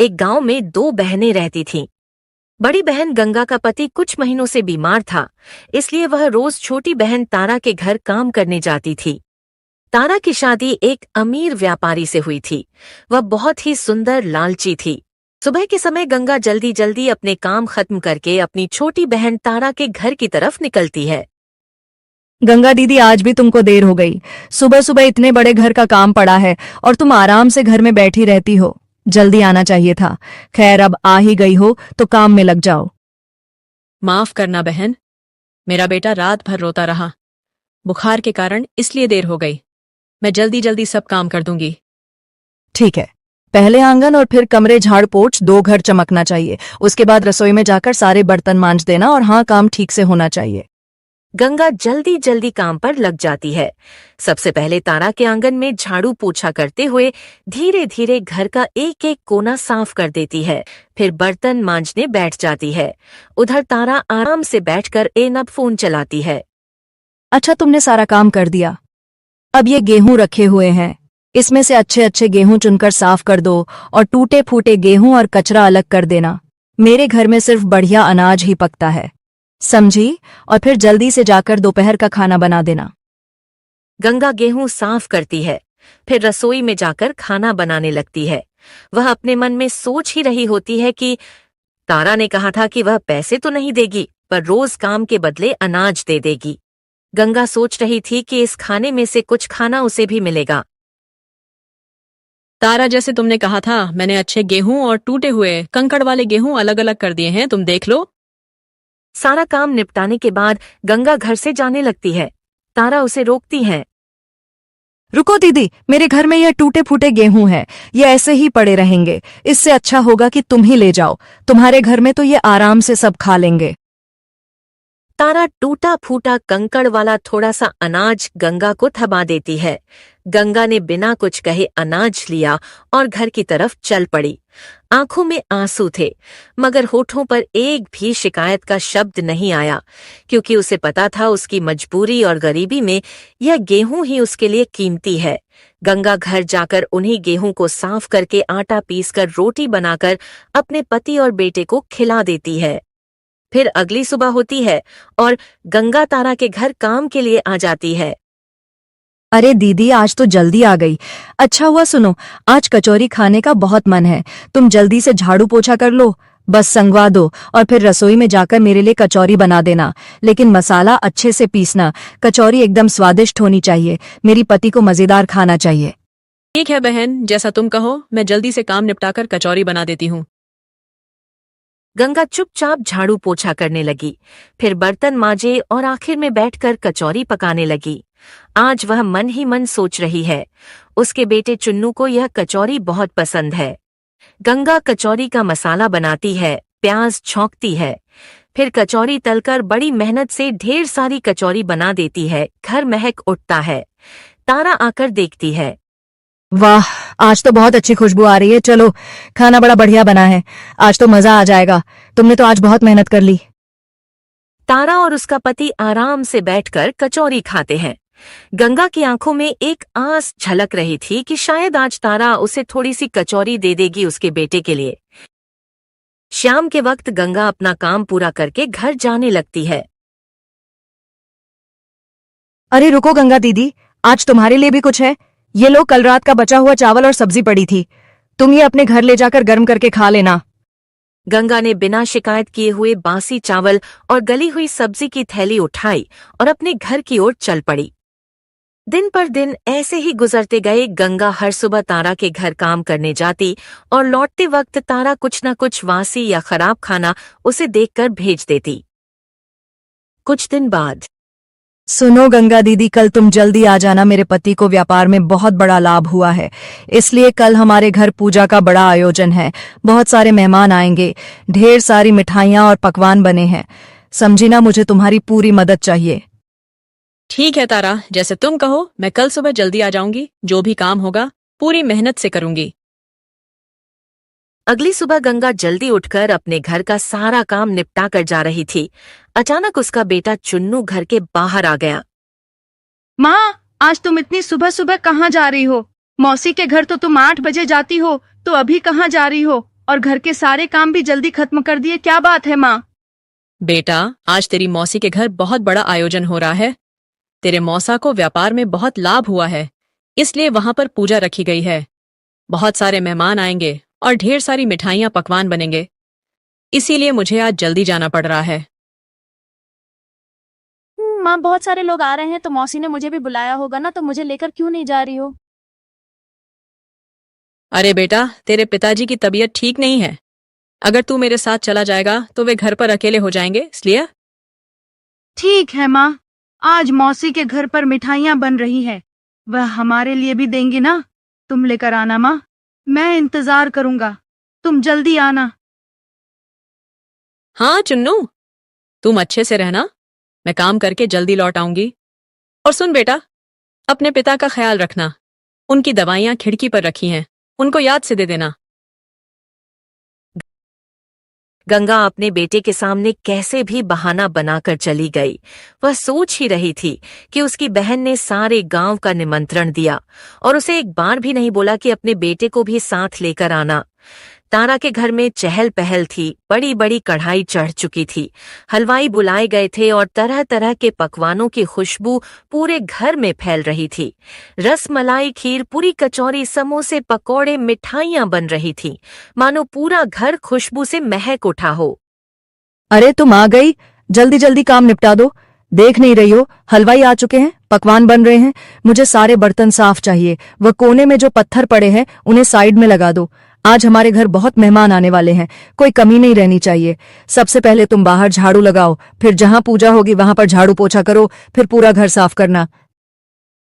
एक गांव में दो बहनें रहती थीं। बड़ी बहन गंगा का पति कुछ महीनों से बीमार था, इसलिए वह रोज छोटी बहन तारा के घर काम करने जाती थी। तारा की शादी एक अमीर व्यापारी से हुई थी। वह बहुत ही सुंदर लालची थी। सुबह के समय गंगा जल्दी जल्दी अपने काम खत्म करके अपनी छोटी बहन तारा के घर की तरफ निकलती है। गंगा दीदी, आज भी तुमको देर हो गई। सुबह सुबह इतने बड़े घर का काम पड़ा है और तुम आराम से घर में बैठी रहती हो। जल्दी आना चाहिए था। खैर, अब आ ही गई हो तो काम में लग जाओ। माफ करना बहन, मेरा बेटा रात भर रोता रहा। बुखार के कारण इसलिए देर हो गई। मैं जल्दी जल्दी सब काम कर दूंगी। ठीक है, पहले आंगन और फिर कमरे झाड़ पोंछ, दो घर चमकना चाहिए। उसके बाद रसोई में जाकर सारे बर्तन मांज देना, और हाँ, काम ठीक से होना चाहिए। गंगा जल्दी जल्दी काम पर लग जाती है। सबसे पहले तारा के आंगन में झाड़ू पोछा करते हुए धीरे धीरे घर का एक एक कोना साफ कर देती है। फिर बर्तन मांजने बैठ जाती है। उधर तारा आराम से बैठकर एनब फोन चलाती है। अच्छा, तुमने सारा काम कर दिया। अब ये गेहूं रखे हुए हैं, इसमें से अच्छे अच्छे गेहूं चुनकर साफ कर दो और टूटे फूटे गेहूं और कचरा अलग कर देना। मेरे घर में सिर्फ बढ़िया अनाज ही पकता है, समझी? और फिर जल्दी से जाकर दोपहर का खाना बना देना। गंगा गेहूं साफ करती है, फिर रसोई में जाकर खाना बनाने लगती है। वह अपने मन में सोच ही रही होती है कि तारा ने कहा था कि वह पैसे तो नहीं देगी, पर रोज काम के बदले अनाज दे देगी। गंगा सोच रही थी कि इस खाने में से कुछ खाना उसे भी मिलेगा। तारा, जैसे तुमने कहा था, मैंने अच्छे गेहूं और टूटे हुए कंकड़ वाले गेहूं अलग अलग कर दिए हैं, तुम देख लो। सारा काम निपटाने के बाद गंगा घर से जाने लगती है। तारा उसे रोकती है। रुको दीदी, मेरे घर में ये टूटे फूटे गेहूं हैं, ये ऐसे ही पड़े रहेंगे। इससे अच्छा होगा कि तुम ही ले जाओ। तुम्हारे घर में तो ये आराम से सब खा लेंगे। तारा टूटा फूटा कंकड़ वाला थोड़ा सा अनाज गंगा को थमा देती है। गंगा ने बिना कुछ कहे अनाज लिया और घर की तरफ चल पड़ी। आंखों में आंसू थे, मगर होठों पर एक भी शिकायत का शब्द नहीं आया, क्योंकि उसे पता था उसकी मजबूरी और गरीबी में यह गेहूं ही उसके लिए कीमती है। गंगा घर जाकर उन्हीं गेहूं को साफ करके आटा पीसकर रोटी बनाकर अपने पति और बेटे को खिला देती है। फिर अगली सुबह होती है और गंगा तारा के घर काम के लिए आ जाती है। अरे दीदी, आज तो जल्दी आ गई। अच्छा हुआ, सुनो, आज कचौरी खाने का बहुत मन है। तुम जल्दी से झाड़ू पोछा कर लो, बस संगवा दो, और फिर रसोई में जाकर मेरे लिए कचौरी बना देना। लेकिन मसाला अच्छे से पीसना। कचौरी एकदम स्वादिष्ट होनी चाहिए। मेरी पति को मजेदार खाना चाहिए। ठीक है बहन, जैसा तुम कहो। मैं जल्दी से काम निपटाकर कचौरी बना देती हूँ। गंगा चुपचाप झाड़ू पोछा करने लगी, फिर बर्तन मांजे और आखिर में बैठकर कचौरी पकाने लगी। आज वह मन ही मन सोच रही है, उसके बेटे चुन्नू को यह कचौरी बहुत पसंद है। गंगा कचौरी का मसाला बनाती है, प्याज छौंकती है, फिर कचौरी तलकर बड़ी मेहनत से ढेर सारी कचौरी बना देती है। घर महक उठता है। तारा आकर देखती है। वाह, आज तो बहुत अच्छी खुशबू आ रही है। चलो, खाना बड़ा बढ़िया बना है। आज तो मजा आ जाएगा। तुमने तो आज बहुत मेहनत कर ली। तारा और उसका पति आराम से बैठकर कचौरी खाते हैं। गंगा की आंखों में एक आस झलक रही थी कि शायद आज तारा उसे थोड़ी सी कचौरी दे देगी उसके बेटे के लिए। शाम के वक्त गंगा अपना काम पूरा करके घर जाने लगती है। अरे रुको गंगा दीदी, आज तुम्हारे लिए भी कुछ है। ये लो, कल रात का बचा हुआ चावल और सब्जी पड़ी थी। तुम ये अपने घर ले जाकर गर्म करके खा लेना। गंगा ने बिना शिकायत किए हुए बासी चावल और गली हुई सब्जी की थैली उठाई और अपने घर की ओर चल पड़ी। दिन पर दिन ऐसे ही गुजरते गए। गंगा हर सुबह तारा के घर काम करने जाती और लौटते वक्त तारा कुछ न कुछ वासी या खराब खाना उसे देखकर भेज देती। कुछ दिन बाद, सुनो गंगा दीदी, कल तुम जल्दी आ जाना। मेरे पति को व्यापार में बहुत बड़ा लाभ हुआ है, इसलिए कल हमारे घर पूजा का बड़ा आयोजन है। बहुत सारे मेहमान आएंगे, ढेर सारी मिठाइयाँ और पकवान बने हैं। समझी ना, मुझे तुम्हारी पूरी मदद चाहिए। ठीक है तारा, जैसे तुम कहो। मैं कल सुबह जल्दी आ जाऊंगी। जो भी काम होगा पूरी मेहनत से करूंगी। अगली सुबह गंगा जल्दी उठकर अपने घर का सारा काम निपटा कर जा रही थी। अचानक उसका बेटा चुन्नू घर के बाहर आ गया। माँ, आज तुम इतनी सुबह सुबह कहाँ जा रही हो? मौसी के घर तो तुम 8 बजे जाती हो, तो अभी कहाँ जा रही हो? और घर के सारे काम भी जल्दी खत्म कर दिए। क्या बात है माँ? बेटा, आज तेरी मौसी के घर बहुत बड़ा आयोजन हो रहा है। तेरे मौसा को व्यापार में बहुत लाभ हुआ है, इसलिए वहां पर पूजा रखी गई है। बहुत सारे मेहमान आएंगे और ढेर सारी मिठाइयां पकवान बनेंगे, इसीलिए मुझे आज जल्दी जाना पड़ रहा है। माँ, बहुत सारे लोग आ रहे हैं तो मौसी ने मुझे भी बुलाया होगा ना, तो मुझे लेकर क्यों नहीं जा रही हो? अरे बेटा, तेरे पिताजी की तबीयत ठीक नहीं है। अगर तू मेरे साथ चला जाएगा तो वे घर पर अकेले हो जाएंगे, इसलिए। ठीक है माँ, आज मौसी के घर पर मिठाइयाँ बन रही है, वह हमारे लिए भी देंगी ना। तुम लेकर आना माँ, मैं इंतजार करूंगा, तुम जल्दी आना। हाँ चुन्नू, तुम अच्छे से रहना, मैं काम करके जल्दी लौट आऊंगी। और सुन बेटा, अपने पिता का ख्याल रखना। उनकी दवाइयां खिड़की पर रखी हैं, उनको याद से दे देना। गंगा अपने बेटे के सामने कैसे भी बहाना बनाकर चली गई। वह सोच ही रही थी कि उसकी बहन ने सारे गांव का निमंत्रण दिया और उसे एक बार भी नहीं बोला कि अपने बेटे को भी साथ लेकर आना। तारा के घर में चहल पहल थी, बड़ी बड़ी कढ़ाई चढ़ चुकी थी, हलवाई बुलाए गए थे और तरह तरह के पकवानों की खुशबू पूरे घर में फैल रही थी। रस मलाई, खीर, पूरी, कचौरी, समोसे, पकौड़े, मिठाइयां बन रही थीं, मानो पूरा घर खुशबू से महक उठा हो। अरे तुम आ गई, जल्दी जल्दी काम निपटा दो। देख नहीं रही हो, हलवाई आ चुके हैं, पकवान बन रहे हैं। मुझे सारे बर्तन साफ चाहिए। वह कोने में जो पत्थर पड़े हैं उन्हें साइड में लगा दो। आज हमारे घर बहुत मेहमान आने वाले हैं, कोई कमी नहीं रहनी चाहिए। सबसे पहले तुम बाहर झाड़ू लगाओ, फिर जहां पूजा होगी वहां पर झाड़ू पोछा करो, फिर पूरा घर साफ करना।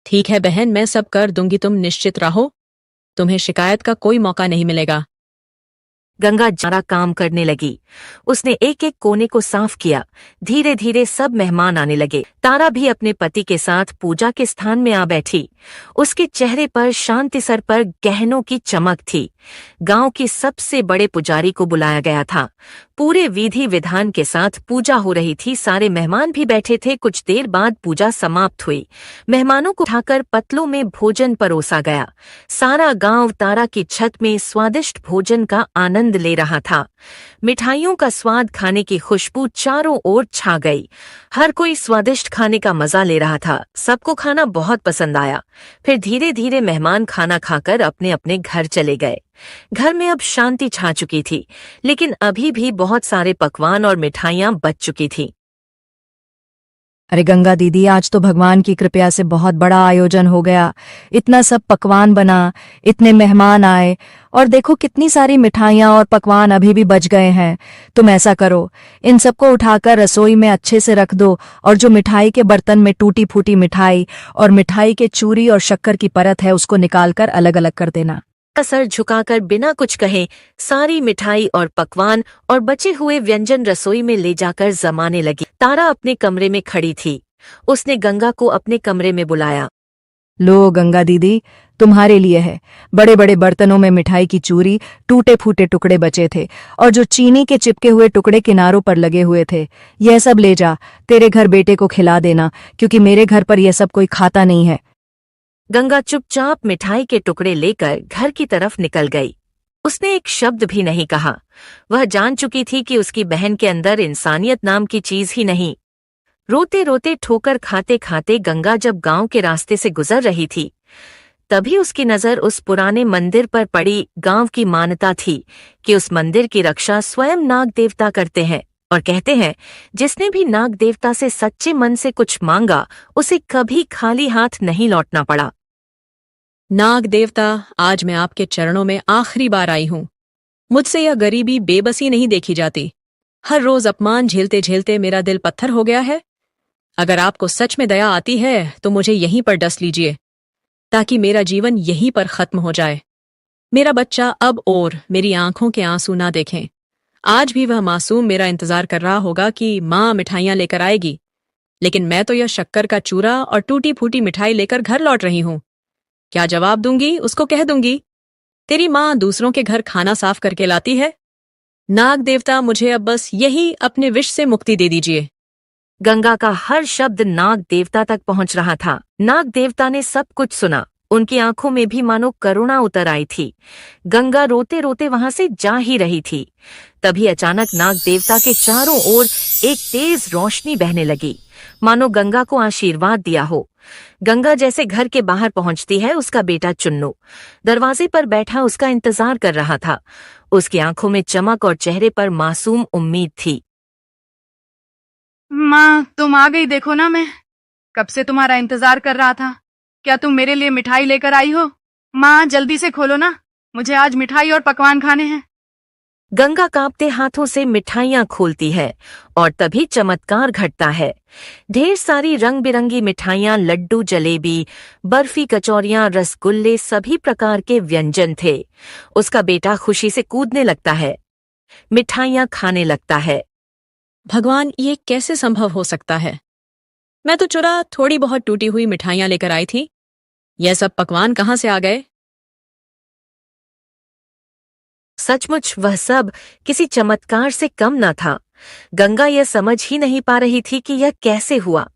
ठीक है बहन, मैं सब कर दूंगी, तुम निश्चित रहो। तुम्हें शिकायत का कोई मौका नहीं मिलेगा। गंगा जरा काम करने लगी। उसने एक एक कोने को साफ किया। धीरे धीरे सब मेहमान आने लगे। तारा भी अपने पति के साथ पूजा के स्थान में आ बैठी। उसके चेहरे पर शांति, सर पर गहनों की चमक थी। गांव के सबसे बड़े पुजारी को बुलाया गया था। पूरे विधि विधान के साथ पूजा हो रही थी। सारे मेहमान भी बैठे थे। कुछ देर बाद पूजा समाप्त हुई। मेहमानों को उठाकर पतलों में भोजन परोसा गया। सारा गांव तारा की छत में स्वादिष्ट भोजन का आनंद ले रहा था। मिठाइयों का स्वाद, खाने की खुशबू चारों ओर छा गई। हर कोई स्वादिष्ट खाने का मजा ले रहा था। सबको खाना बहुत पसंद आया। फिर धीरे धीरे मेहमान खाना खाकर अपने अपने घर चले गए। घर में अब शांति छा चुकी थी, लेकिन अभी भी बहुत सारे पकवान और मिठाइयां बच चुकी थी। अरे गंगा दीदी, आज तो भगवान की कृपया से बहुत बड़ा आयोजन हो गया। इतना सब पकवान बना, इतने मेहमान आए, और देखो कितनी सारी मिठाइयाँ और पकवान अभी भी बच गए हैं। तुम ऐसा करो, इन सबको उठाकर रसोई में अच्छे से रख दो, और जो मिठाई के बर्तन में टूटी फूटी मिठाई और मिठाई के चूरी और शक्कर की परत है उसको निकालकर अलग अलग कर देना। सर झुकाकर बिना कुछ कहे सारी मिठाई और पकवान और बचे हुए व्यंजन रसोई में ले जाकर जमाने लगी। तारा अपने कमरे में खड़ी थी। उसने गंगा को अपने कमरे में बुलाया। लो गंगा दीदी, तुम्हारे लिए है। बड़े बड़े बर्तनों में मिठाई की चूरी, टूटे फूटे टुकड़े बचे थे, और जो चीनी के चिपके हुए टुकड़े किनारों पर लगे हुए थे, यह सब ले जा, तेरे घर बेटे को खिला देना, क्योंकि मेरे घर पर यह सब कोई खाता नहीं है। गंगा चुपचाप मिठाई के टुकड़े लेकर घर की तरफ निकल गई। उसने एक शब्द भी नहीं कहा। वह जान चुकी थी कि उसकी बहन के अंदर इंसानियत नाम की चीज ही नहीं। रोते रोते, ठोकर खाते खाते गंगा जब गांव के रास्ते से गुजर रही थी, तभी उसकी नजर उस पुराने मंदिर पर पड़ी। गांव की मान्यता थी कि उस मंदिर की रक्षा स्वयं नाग देवता करते हैं, और कहते हैं जिसने भी नाग देवता से सच्चे मन से कुछ मांगा, उसे कभी खाली हाथ नहीं लौटना पड़ा। नाग देवता, आज मैं आपके चरणों में आखिरी बार आई हूं। मुझसे यह गरीबी, बेबसी नहीं देखी जाती। हर रोज अपमान झेलते झेलते मेरा दिल पत्थर हो गया है। अगर आपको सच में दया आती है तो मुझे यहीं पर डस लीजिए, ताकि मेरा जीवन यहीं पर खत्म हो जाए। मेरा बच्चा अब और मेरी आंखों के आंसू ना देखें। आज भी वह मासूम मेरा इंतजार कर रहा होगा कि माँ मिठाइयां लेकर आएगी, लेकिन मैं तो यह शक्कर का चूरा और टूटी फूटी मिठाई लेकर घर लौट रही हूं। क्या जवाब दूंगी? उसको कह दूंगी, तेरी माँ दूसरों के घर खाना साफ करके लाती है। नाग देवता, मुझे अब बस यही अपने विष से मुक्ति दे दीजिए। गंगा का हर शब्द नाग देवता तक पहुंच रहा था। नाग देवता ने सब कुछ सुना। उनकी आंखों में भी मानो करुणा उतर आई थी। गंगा रोते रोते वहां से जा ही रही थी। तभी अचानक नाग देवता के चारों ओर एक तेज रोशनी बहने लगी, मानो गंगा को आशीर्वाद दिया हो। गंगा जैसे घर के बाहर पहुंचती है, उसका बेटा चुन्नू दरवाजे पर बैठा उसका इंतजार कर रहा था। उसकी आंखों में चमक और चेहरे पर मासूम उम्मीद थी। माँ, तुम आ गई। देखो ना, मैं कब से तुम्हारा इंतजार कर रहा था। क्या तुम मेरे लिए मिठाई लेकर आई हो? माँ, जल्दी से खोलो ना, मुझे आज मिठाई और पकवान खाने हैं। गंगा कांपते हाथों से मिठाइयां खोलती है और तभी चमत्कार घटता है। ढेर सारी रंग बिरंगी मिठाइयां, लड्डू, जलेबी, बर्फी, कचौरियां, रसगुल्ले, सभी प्रकार के व्यंजन थे। उसका बेटा खुशी से कूदने लगता है, मिठाइयां खाने लगता है। भगवान, ये कैसे संभव हो सकता है? मैं तो चुरा थोड़ी बहुत टूटी हुई मिठाइयां लेकर आई थी। यह सब पकवान कहाँ से आ गए? सचमुच वह सब किसी चमत्कार से कम न था। गंगा यह समझ ही नहीं पा रही थी कि यह कैसे हुआ।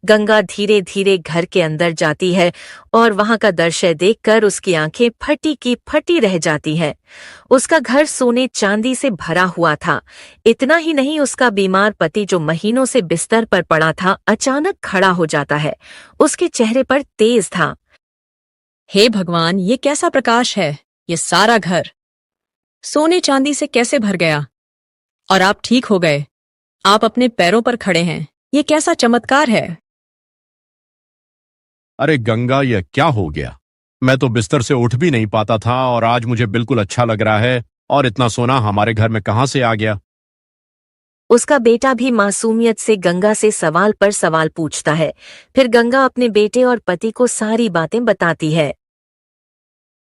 गंगा धीरे धीरे घर के अंदर जाती है और वहां का दृश्य देखकर उसकी आंखें फटी की फटी रह जाती हैं। उसका घर सोने चांदी से भरा हुआ था। इतना ही नहीं, उसका बीमार पति जो महीनों से बिस्तर पर पड़ा था, अचानक खड़ा हो जाता है। उसके चेहरे पर तेज था। हे भगवान, ये कैसा प्रकाश है! ये सारा घर सोने चांदी से कैसे भर गया? और आप ठीक हो गए। आप अपने पैरों पर खड़े हैं। ये कैसा चमत्कार है! अरे गंगा, यह क्या हो गया? मैं तो बिस्तर से उठ भी नहीं पाता था और आज मुझे बिल्कुल अच्छा लग रहा है। और इतना सोना हमारे घर में कहां से आ गया? उसका बेटा भी मासूमियत से गंगा से सवाल पर सवाल पूछता है। फिर गंगा अपने बेटे और पति को सारी बातें बताती है।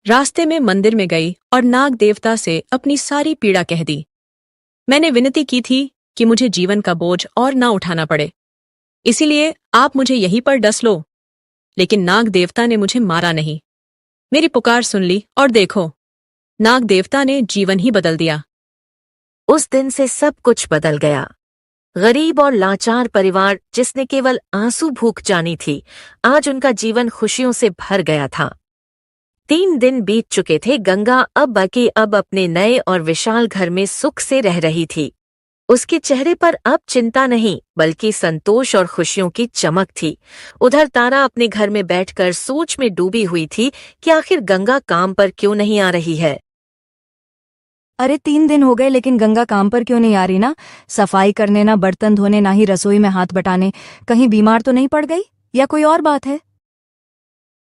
रास्ते में मंदिर में गई और नाग देवता से अपनी सारी पीड़ा कह दी। मैंने विनती की थी कि मुझे जीवन का बोझ और ना उठाना पड़े, इसीलिए आप मुझे यहीं पर डस लो। लेकिन नाग देवता ने मुझे मारा नहीं, मेरी पुकार सुन ली और देखो, नाग देवता ने जीवन ही बदल दिया। उस दिन से सब कुछ बदल गया। गरीब और लाचार परिवार जिसने केवल आंसू भूख जानी थी, आज उनका जीवन खुशियों से भर गया था। 3 दिन बीत चुके थे। गंगा अब अपने नए और विशाल घर में सुख से रह रही थी। उसके चेहरे पर अब चिंता नहीं, बल्कि संतोष और खुशियों की चमक थी। उधर तारा अपने घर में बैठकर सोच में डूबी हुई थी कि आखिर गंगा काम पर क्यों नहीं आ रही है। अरे 3 दिन हो गए, लेकिन गंगा काम पर क्यों नहीं आ रही ना? सफाई करने, ना बर्तन धोने, ना ही रसोई में हाथ बटाने। कहीं बीमार तो नहीं पड़ गई या कोई और बात है?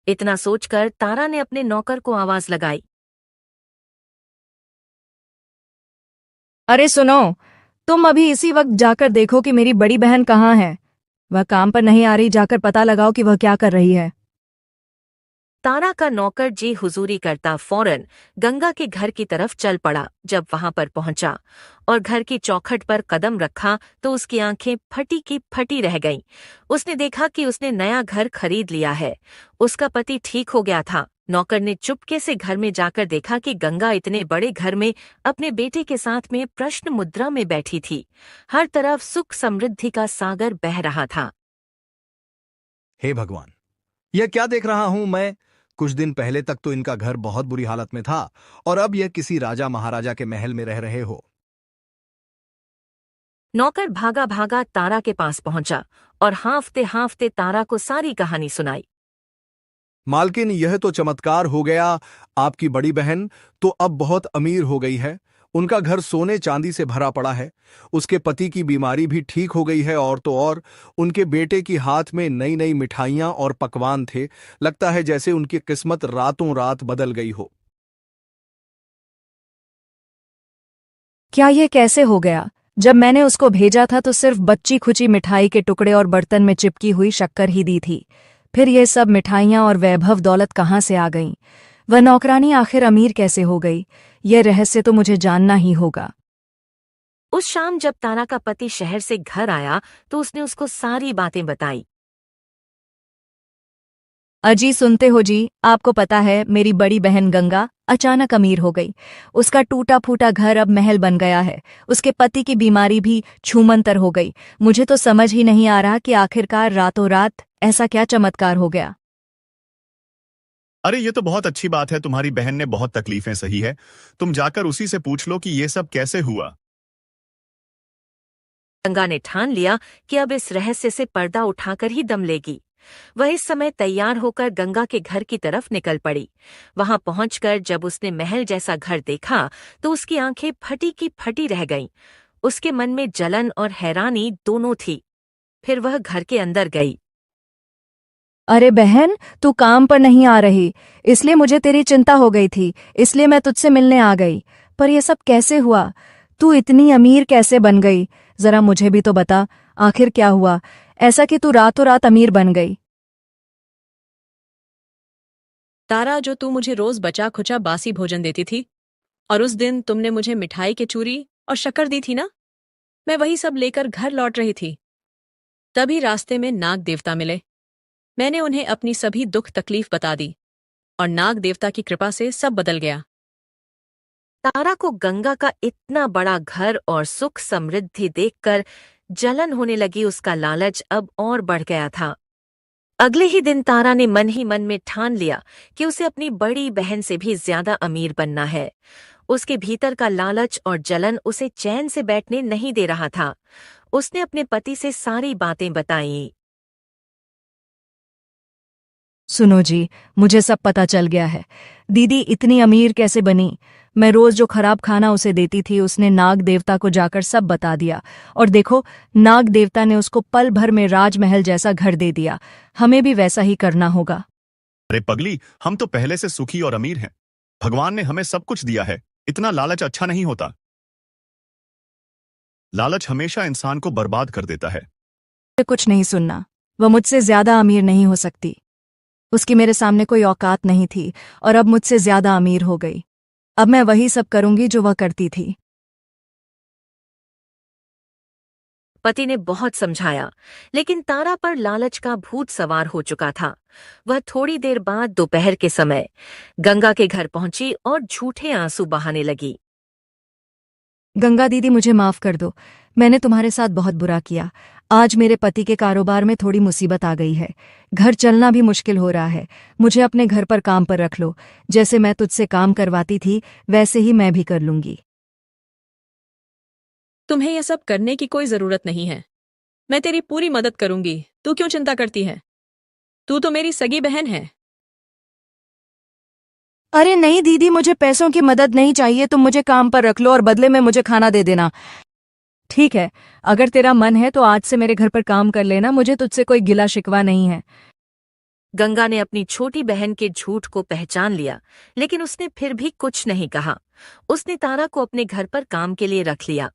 इतना सोचकर तारा ने अपने नौकर को आवाज लगाई। अरे सुनो, तुम अभी इसी वक्त जाकर देखो कि मेरी बड़ी बहन कहाँ है। वह काम पर नहीं आ रही, जाकर पता लगाओ कि वह क्या कर रही है। तारा का नौकर जी हुजूरी करता फौरन गंगा के घर की तरफ चल पड़ा। जब वहां पर पहुंचा और घर की चौखट पर कदम रखा तो उसकी आंखें फटी की फटी रह गईं। उसने देखा कि उसने नया घर खरीद लिया है। उसका पति ठीक हो गया था। नौकर ने चुपके से घर में जाकर देखा कि गंगा इतने बड़े घर में अपने बेटे के साथ में प्रश्न मुद्रा में बैठी थी। हर तरफ सुख समृद्धि का सागर बह रहा था। हे भगवान, यह क्या देख रहा हूं मैं? कुछ दिन पहले तक तो इनका घर बहुत बुरी हालत में था और अब यह किसी राजा महाराजा के महल में रह रहे हो। नौकर भागा भागा तारा के पास पहुंचा और हांफते हांफते तारा को सारी कहानी सुनाई। मालकिन, यह तो चमत्कार हो गया। आपकी बड़ी बहन तो अब बहुत अमीर हो गई है। उनका घर सोने चांदी से भरा पड़ा है। उसके पति की बीमारी भी ठीक हो गई है और तो और उनके बेटे की हाथ में नई नई मिठाइयां और पकवान थे। लगता है जैसे उनकी किस्मत रातों रात बदल गई हो। क्या ये कैसे हो गया? जब मैंने उसको भेजा था तो सिर्फ बच्ची खुची मिठाई के टुकड़े और बर्तन में चिपकी हुई शक्कर ही दी थी। फिर ये सब मिठाइयां और वैभव दौलत कहाँ से आ गईं? वह नौकरानी आखिर अमीर कैसे हो गई? यह रहस्य तो मुझे जानना ही होगा। उस शाम जब तारा का पति शहर से घर आया तो उसने उसको सारी बातें बताई। अजी, सुनते हो जी? आपको पता है, मेरी बड़ी बहन गंगा अचानक अमीर हो गई। उसका टूटा फूटा घर अब महल बन गया है। उसके पति की बीमारी भी छूमंतर हो गई। मुझे तो समझ ही नहीं आ रहा कि आखिरकार रातों रात ऐसा क्या चमत्कार हो गया। अरे ये तो बहुत अच्छी बात है, तुम्हारी बहन ने बहुत तकलीफें सही है। तुम जाकर उसी से पूछ लो कि ये सब कैसे हुआ। गंगा ने ठान लिया कि अब इस रहस्य से पर्दा उठाकर ही दम लेगी। वह इस समय तैयार होकर गंगा के घर की तरफ निकल पड़ी। वहां पहुंचकर जब उसने महल जैसा घर देखा तो उसकी आंखें फटी की फटी रह गईं। उसके मन में जलन और हैरानी दोनों थी। फिर वह घर के अंदर गई। अरे बहन, तू काम पर नहीं आ रही, इसलिए मुझे तेरी चिंता हो गई थी, इसलिए मैं तुझसे मिलने आ गई। पर यह सब कैसे हुआ? तू इतनी अमीर कैसे बन गई? जरा मुझे भी तो बता, आखिर क्या हुआ ऐसा कि तू रातों रात अमीर बन गई? तारा, जो तू मुझे रोज बचा खुचा बासी भोजन देती थी, और उस दिन तुमने मुझे मिठाई के चूरी और शक्कर दी थी ना, मैं वही सब लेकर घर लौट रही थी। तभी रास्ते में नाग देवता मिले। मैंने उन्हें अपनी सभी दुख तकलीफ बता दी और नाग देवता की कृपा से सब बदल गया। तारा को गंगा का इतना बड़ा घर और सुख समृद्धि देखकर जलन होने लगी। उसका लालच अब और बढ़ गया था। अगले ही दिन तारा ने मन ही मन में ठान लिया कि उसे अपनी बड़ी बहन से भी ज्यादा अमीर बनना है। उसके भीतर का लालच और जलन उसे चैन से बैठने नहीं दे रहा था। उसने अपने पति से सारी बातें बताईं। सुनो जी, मुझे सब पता चल गया है। दीदी इतनी अमीर कैसे बनी? मैं रोज जो खराब खाना उसे देती थी, उसने नाग देवता को जाकर सब बता दिया, और देखो, नाग देवता ने उसको पल भर में राजमहल जैसा घर दे दिया। हमें भी वैसा ही करना होगा। अरे पगली, हम तो पहले से सुखी और अमीर हैं। भगवान ने हमें सब कुछ दिया है। इतना लालच अच्छा नहीं होता। लालच हमेशा इंसान को बर्बाद कर देता है। मुझे कुछ नहीं सुनना। वह मुझसे ज्यादा अमीर नहीं हो सकती। उसकी मेरे सामने कोई औकात नहीं थी, और अब मुझसे ज्यादा अमीर हो गई। अब मैं वही सब करूंगी जो वह करती थी। पति ने बहुत समझाया, लेकिन तारा पर लालच का भूत सवार हो चुका था। वह थोड़ी देर बाद दोपहर के समय गंगा के घर पहुंची और झूठे आंसू बहाने लगी। गंगा दीदी, मुझे माफ कर दो। मैंने तुम्हारे साथ बहुत बुरा किया। आज मेरे पति के कारोबार में थोड़ी मुसीबत आ गई है। घर चलना भी मुश्किल हो रहा है। मुझे अपने घर पर काम पर रख लो। जैसे मैं तुझसे काम करवाती थी, वैसे ही मैं भी कर लूंगी। तुम्हें यह सब करने की कोई जरूरत नहीं है। मैं तेरी पूरी मदद करूंगी। तू क्यों चिंता करती है? तू तो मेरी सगी बहन है। अरे नहीं दीदी, मुझे पैसों की मदद नहीं चाहिए। तुम मुझे काम पर रख लो और बदले में मुझे खाना दे देना। ठीक है, अगर तेरा मन है तो आज से मेरे घर पर काम कर लेना। मुझे तुझसे कोई गिला शिकवा नहीं है। गंगा ने अपनी छोटी बहन के झूठ को पहचान लिया, लेकिन उसने फिर भी कुछ नहीं कहा। उसने तारा को अपने घर पर काम के लिए रख लिया।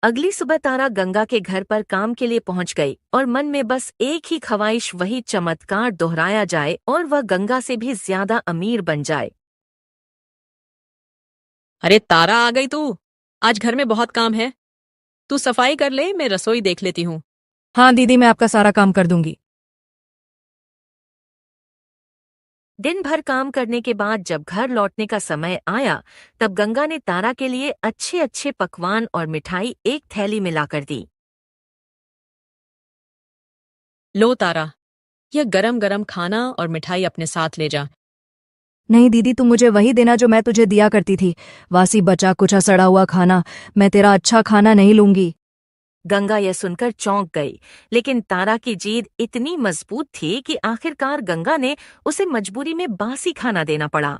अगली सुबह तारा गंगा के घर पर काम के लिए पहुंच गई और मन में बस एक ही ख्वाहिश, वही चमत्कार दोहराया जाए और वह गंगा से भी ज्यादा अमीर बन जाए। अरे तारा, आ गई तू? आज घर में बहुत काम है। तू सफाई कर ले, मैं रसोई देख लेती हूँ। हाँ दीदी, मैं आपका सारा काम कर दूंगी। दिन भर काम करने के बाद जब घर लौटने का समय आया, तब गंगा ने तारा के लिए अच्छे अच्छे पकवान और मिठाई एक थैली में लाकर दी। लो तारा, यह गरम गरम खाना और मिठाई अपने साथ ले जा। नहीं दीदी, तुम मुझे वही देना जो मैं तुझे दिया करती थी। वासी बचा कुचा सड़ा हुआ खाना। मैं तेरा अच्छा खाना नहीं लूंगी। गंगा यह सुनकर चौंक गई, लेकिन तारा की जीद इतनी मजबूत थी कि आखिरकार गंगा ने उसे मजबूरी में बासी खाना देना पड़ा।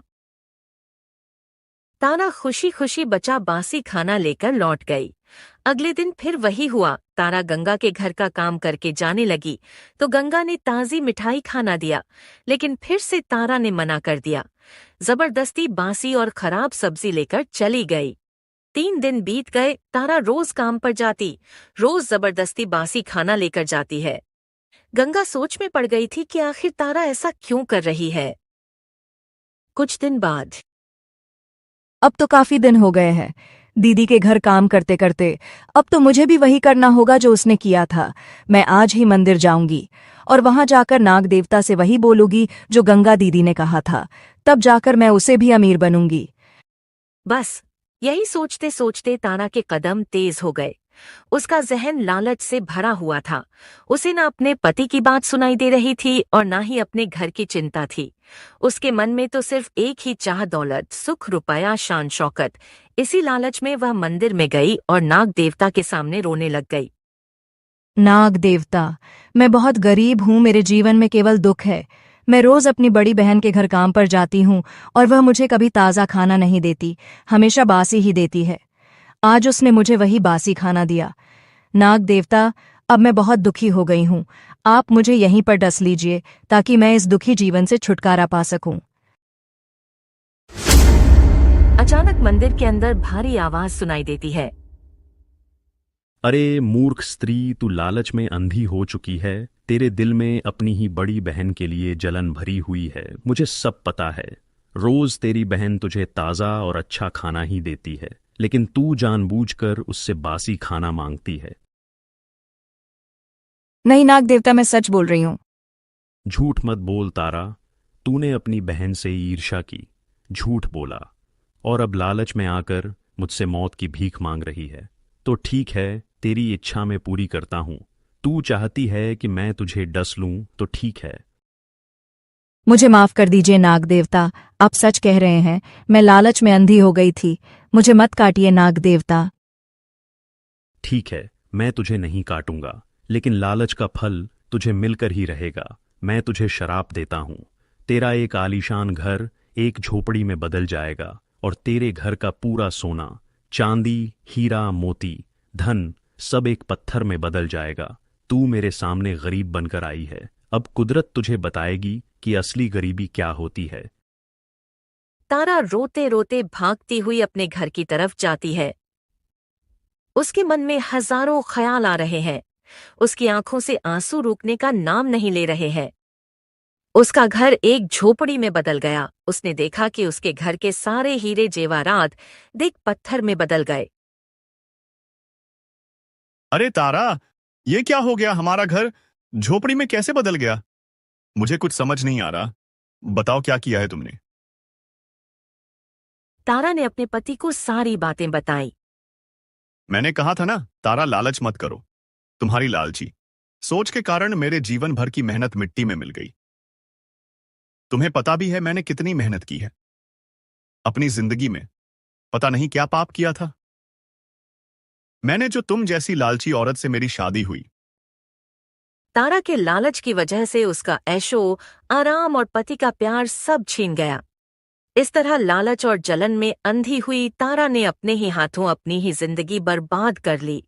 तारा खुशी खुशी बचा बासी खाना लेकर लौट गई। अगले दिन फिर वही हुआ। तारा गंगा के घर का काम करके जाने लगी तो गंगा ने ताज़ी मिठाई खाना दिया, लेकिन फिर से तारा ने मना कर दिया। जबरदस्ती बासी और खराब सब्जी लेकर चली गई। 3 दिन बीत गए। तारा रोज काम पर जाती, रोज जबरदस्ती बासी खाना लेकर जाती है। गंगा सोच में पड़ गई थी कि आखिर तारा ऐसा क्यों कर रही है। कुछ दिन बाद अब तो काफी दिन हो गए हैं दीदी के घर काम करते करते। अब तो मुझे भी वही करना होगा जो उसने किया था। मैं आज ही मंदिर जाऊंगी और वहां जाकर नाग देवता से वही बोलूंगी जो गंगा दीदी ने कहा था। तब जाकर मैं उसे भी अमीर बनूंगी। बस यही सोचते सोचते तारा के कदम तेज हो गए। उसका जहन लालच से भरा हुआ था। उसे न अपने पति की बात सुनाई दे रही थी और न ही अपने घर की चिंता थी। उसके मन में तो सिर्फ एक ही चाह, दौलत, सुख, रुपया, शान शौकत। इसी लालच में वह मंदिर में गई और नाग देवता के सामने रोने लग गई। नाग देवता, मैं बहुत गरीब हूँ, मेरे जीवन में केवल दुख है। मैं रोज अपनी बड़ी बहन के घर काम पर जाती हूँ और वह मुझे कभी ताज़ा खाना नहीं देती, हमेशा बासी ही देती है। आज उसने मुझे वही बासी खाना दिया। नाग देवता, अब मैं बहुत दुखी हो गई हूँ। आप मुझे यहीं पर डस लीजिए ताकि मैं इस दुखी जीवन से छुटकारा पा सकूं। अचानक मंदिर के अंदर भारी आवाज सुनाई देती है। अरे मूर्ख स्त्री, तू लालच में अंधी हो चुकी है। तेरे दिल में अपनी ही बड़ी बहन के लिए जलन भरी हुई है, मुझे सब पता है। रोज तेरी बहन तुझे ताज़ा और अच्छा खाना ही देती है, लेकिन तू जानबूझकर उससे बासी खाना मांगती है। नहीं नाग देवता, मैं सच बोल रही हूँ। झूठ मत बोल तारा, तूने अपनी बहन से ईर्ष्या की, झूठ बोला और अब लालच में आकर मुझसे मौत की भीख मांग रही है। तो ठीक है, तेरी इच्छा मैं पूरी करता हूं। तू चाहती है कि मैं तुझे डस लूं तो ठीक है। मुझे माफ कर दीजिए नाग देवता, आप सच कह रहे हैं, मैं लालच में अंधी हो गई थी। मुझे मत काटिए नाग देवता। ठीक है, मैं तुझे नहीं काटूंगा, लेकिन लालच का फल तुझे मिलकर ही रहेगा। मैं तुझे शराप देता हूं। तेरा एक आलीशान घर एक झोपड़ी में बदल जाएगा और तेरे घर का पूरा सोना, चांदी, हीरा, मोती, धन सब एक पत्थर में बदल जाएगा। तू मेरे सामने गरीब बनकर आई है, अब कुदरत तुझे बताएगी कि असली गरीबी क्या होती है। तारा रोते रोते भागती हुई अपने घर की तरफ जाती है। उसके मन में हजारों ख्याल आ रहे हैं। उसकी आंखों से आंसू रुकने का नाम नहीं ले रहे हैं। उसका घर एक झोपड़ी में बदल गया। उसने देखा कि उसके घर के सारे हीरे जेवारात देख पत्थर में बदल गए। अरे तारा, ये क्या हो गया? हमारा घर झोपड़ी में कैसे बदल गया? मुझे कुछ समझ नहीं आ रहा। बताओ क्या किया है तुमने? तारा ने अपने पति को सारी बातें बताई। मैंने कहा था ना, तारा लालच मत करो। तुम्हारी लालची सोच के कारण मेरे जीवन भर की मेहनत मिट्टी में मिल गई। तुम्हें पता भी है मैंने कितनी मेहनत की है अपनी जिंदगी में। पता नहीं क्या पाप किया था मैंने, जो तुम जैसी लालची औरत से मेरी शादी हुई। तारा के लालच की वजह से उसका ऐशो, आराम और पति का प्यार सब छीन गया। इस तरह लालच और जलन में अंधी हुई तारा ने अपने ही हाथों अपनी ही जिंदगी बर्बाद कर ली।